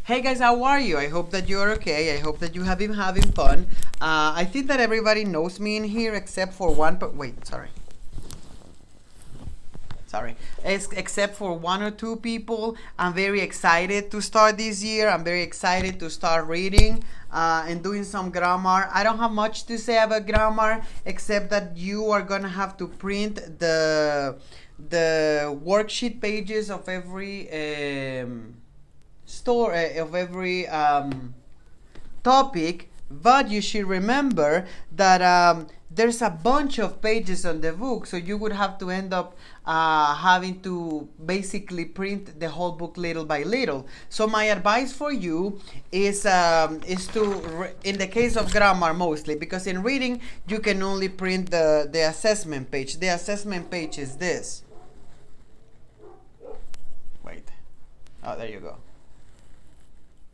Hey guys, how are you? I hope that you're okay. I hope that you have been having fun. I think that everybody knows me in here except for one. But wait, sorry. Except for one or two people. I'm very excited to start this year. I'm very excited to start reading and doing some grammar. I don't have much to say about grammar except that you are gonna have to print the worksheet pages of every of every topic, but you should remember that there's a bunch of pages on the book, so you would have to end up having to basically print the whole book little by little. So my advice for you is in the case of grammar mostly, because in reading you can only print the assessment page. The assessment page is this. Wait. Oh, there you go.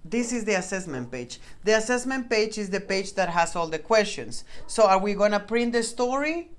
This is the assessment page. The assessment page is the page that has all the questions. So are we gonna print the story?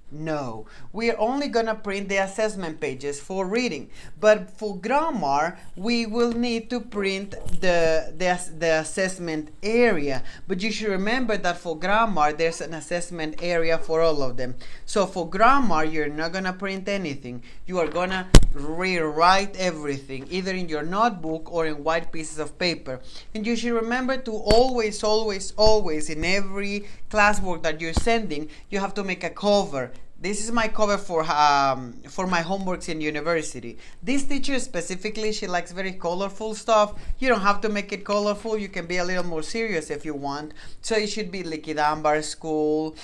No, we're only gonna print the assessment pages for reading. But for grammar, we will need to print the assessment area. But you should remember that for grammar, there's an assessment area for all of them. So for grammar, you're not gonna print anything. You are gonna rewrite everything, either in your notebook or in white pieces of paper. And you should remember to always, in every classwork that you're sending, you have to make a cover. This is my cover for my homeworks in university. This teacher specifically, she likes very colorful stuff. You don't have to make it colorful. You can be a little more serious if you want. So it should be Liquidambar School,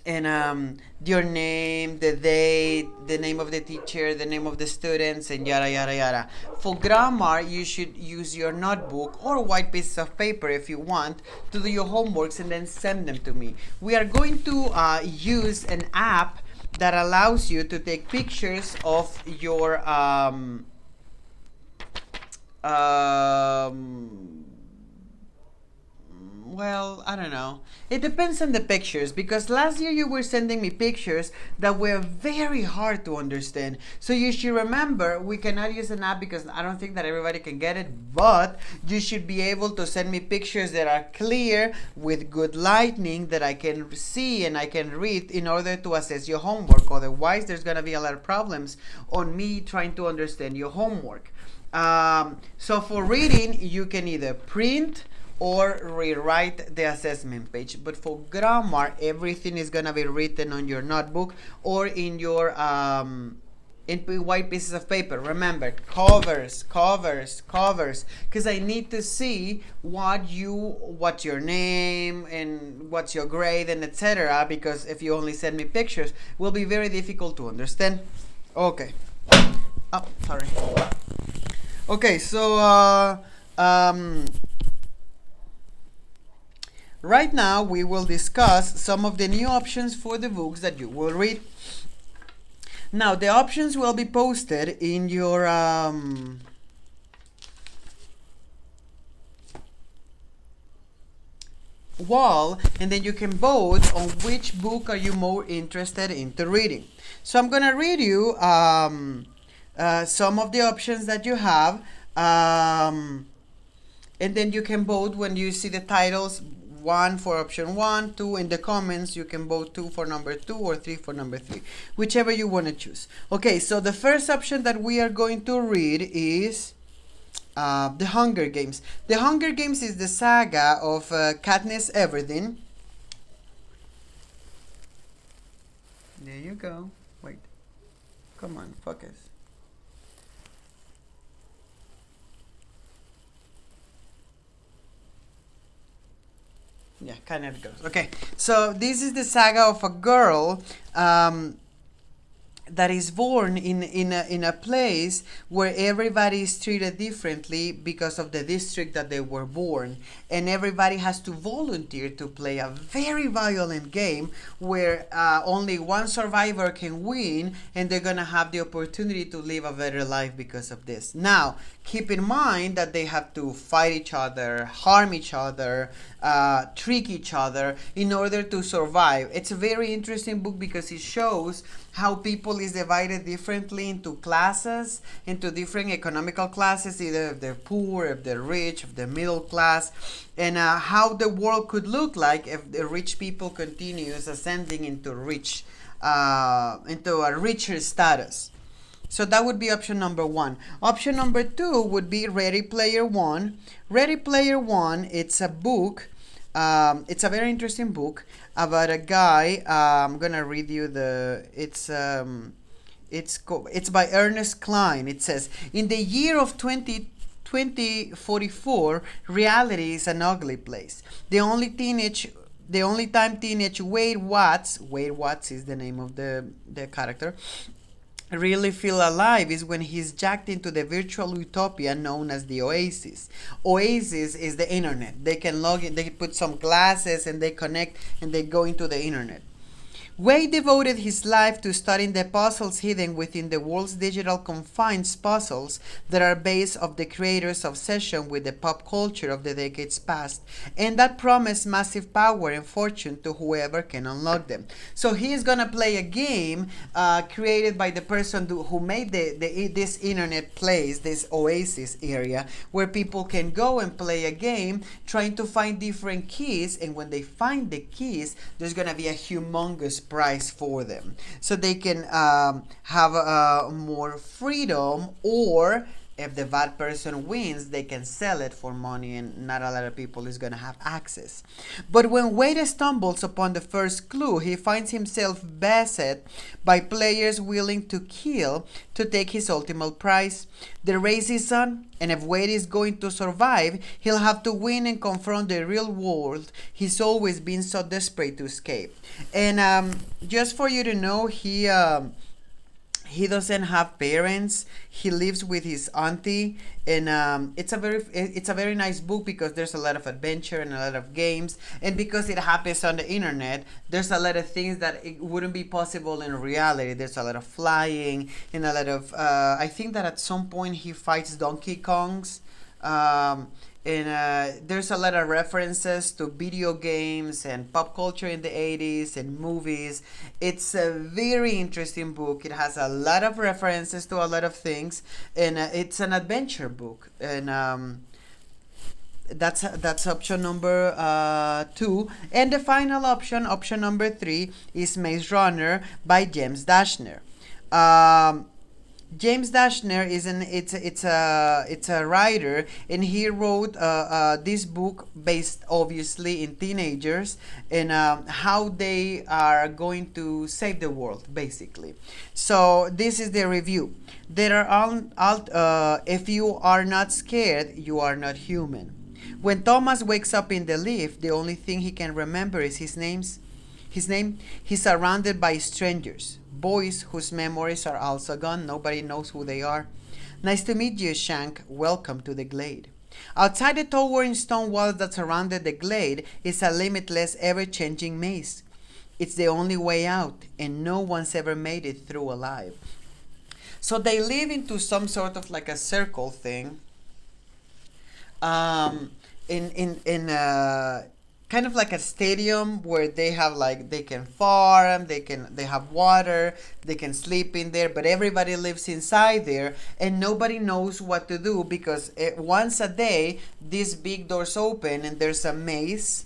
and your name, the date, the name of the teacher, the name of the students, and yada yada yada. For grammar, you should use your notebook or white pieces of paper if you want to do your homeworks and then send them to me. We are going to use an app that allows you to take pictures of your well, I don't know. It depends on the pictures, because last year you were sending me pictures that were very hard to understand. So you should remember, we cannot use an app because I don't think that everybody can get it, but you should be able to send me pictures that are clear with good lighting that I can see and I can read in order to assess your homework. Otherwise, there's going to be a lot of problems on me trying to understand your homework. So for reading, you can either print or rewrite the assessment page. But for grammar, everything is gonna be written on your notebook or in your in white pieces of paper. Remember, covers, because I need to see what's your name and what's your grade and etc. Because if you only send me pictures, it will be very difficult to understand. Okay. Oh, sorry. Okay, so right now, we will discuss some of the new options for the books that you will read. Now, the options will be posted in your wall, and then you can vote on which book are you more interested into reading. So I'm going to read you some of the options that you have, and then you can vote when you see the titles. 1 for option 1, 2 in the comments. You can vote 2 for number 2 or 3 for number 3, whichever you want to choose. Okay, so the first option that we are going to read is The Hunger Games. The Hunger Games is the saga of Katniss Everdeen. There you go. Wait. Come on, focus. Yeah, kind of goes. Okay, so this is the saga of a girl that is born in a place where everybody is treated differently because of the district that they were born, and everybody has to volunteer to play a very violent game where only one survivor can win, and they're gonna have the opportunity to live a better life because of this. Now, keep in mind that they have to fight each other, harm each other, trick each other in order to survive. It's a very interesting book because it shows how people is divided differently into classes, into different economical classes, either if they're poor, if they're rich, if they're middle class, and how the world could look like if the rich people continues ascending into into a richer status. So that would be option number one. Option number two would be Ready Player One. Ready Player One, it's a book. It's a very interesting book about a guy. I'm gonna read you the. It's by Ernest Cline. It says, in the year of 2044, reality is an ugly place. The only time teenage Wade Watts is the name of the character, really feel alive is when he's jacked into the virtual utopia known as the Oasis. Oasis is the internet. They can log in, they put some glasses and they connect and they go into the internet. Wade devoted his life to studying the puzzles hidden within the world's digital confines, puzzles that are based of the creator's obsession with the pop culture of the decades past, and that promise massive power and fortune to whoever can unlock them. So he is gonna play a game created by the person who made this internet place, this Oasis area, where people can go and play a game trying to find different keys, and when they find the keys, there's gonna be a humongous price for them, so they can have more freedom, or if the bad person wins, they can sell it for money and not a lot of people is going to have access. But when Wade stumbles upon the first clue, he finds himself beset by players willing to kill to take his ultimate prize. The race is on, and if Wade is going to survive, he'll have to win and confront the real world he's always been so desperate to escape. And just for you to know, he doesn't have parents. He lives with his auntie, and it's a very nice book because there's a lot of adventure and a lot of games, and because it happens on the internet, there's a lot of things that it wouldn't be possible in reality. There's a lot of flying and a lot of I think that at some point he fights Donkey Kongs. And there's a lot of references to video games and pop culture in the 80s and movies. It's a very interesting book. It has a lot of references to a lot of things, and it's an adventure book. And that's option number two. And the final option number three, is Maze Runner by James Dashner. James Dashner it's a writer, and he wrote this book based obviously in teenagers and how they are going to save the world, basically. So this is the review. There are if you are not scared, you are not human. When Thomas wakes up in the lift, the only thing he can remember is his name. He's surrounded by strangers, boys whose memories are also gone. Nobody knows who they are. Nice to meet you, Shank. Welcome to the Glade. Outside the towering stone walls that surrounded the Glade is a limitless, ever-changing maze. It's the only way out, and no one's ever made it through alive. So they live into some sort of like a circle thing. Kind of like a stadium where they have they can farm, they have water, they can sleep in there, but everybody lives inside there and nobody knows what to do because once a day these big doors open and there's a maze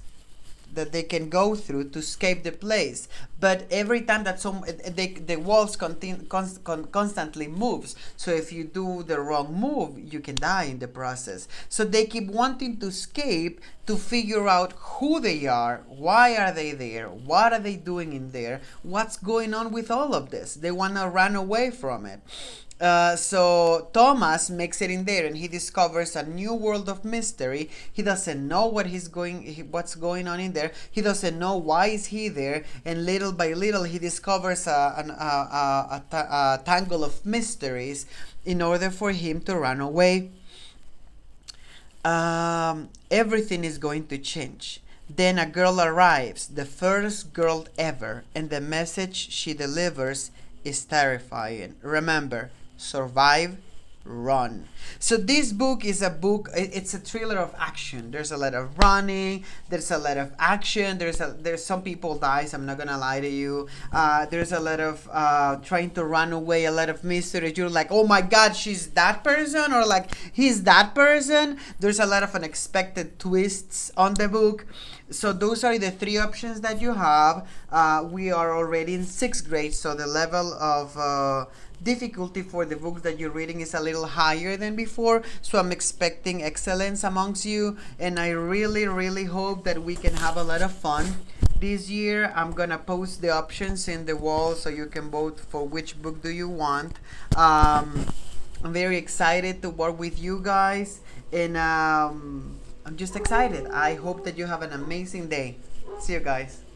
that they can go through to escape the place. But every time that the walls constantly moves, so if you do the wrong move, you can die in the process. So they keep wanting to escape to figure out who they are, why are they there, what are they doing in there, what's going on with all of this. They want to run away from it. So Thomas makes it in there and he discovers a new world of mystery. He doesn't know what's going on in there. He doesn't know why is he there, and little by little he discovers a tangle of mysteries in order for him to run away. Everything is going to change. Then a girl arrives, the first girl ever, and the message she delivers is terrifying. Remember, survive, run. So this book is a book, it's a thriller of action. There's a lot of running, there's a lot of action, there's some people dies, I'm not gonna lie to you. There's a lot of trying to run away, a lot of mystery. You're like, oh my god, she's that person, or like he's that person. There's a lot of unexpected twists on the book. So those are the three options that you have. We are already in 6th grade, so the level of difficulty for the books that you're reading is a little higher than before, so I'm expecting excellence amongst you, and I really hope that we can have a lot of fun this year. I'm gonna post the options in the wall so you can vote for which book do you want. I'm very excited to work with you guys, and I'm just excited. I hope that you have an amazing day. See you guys.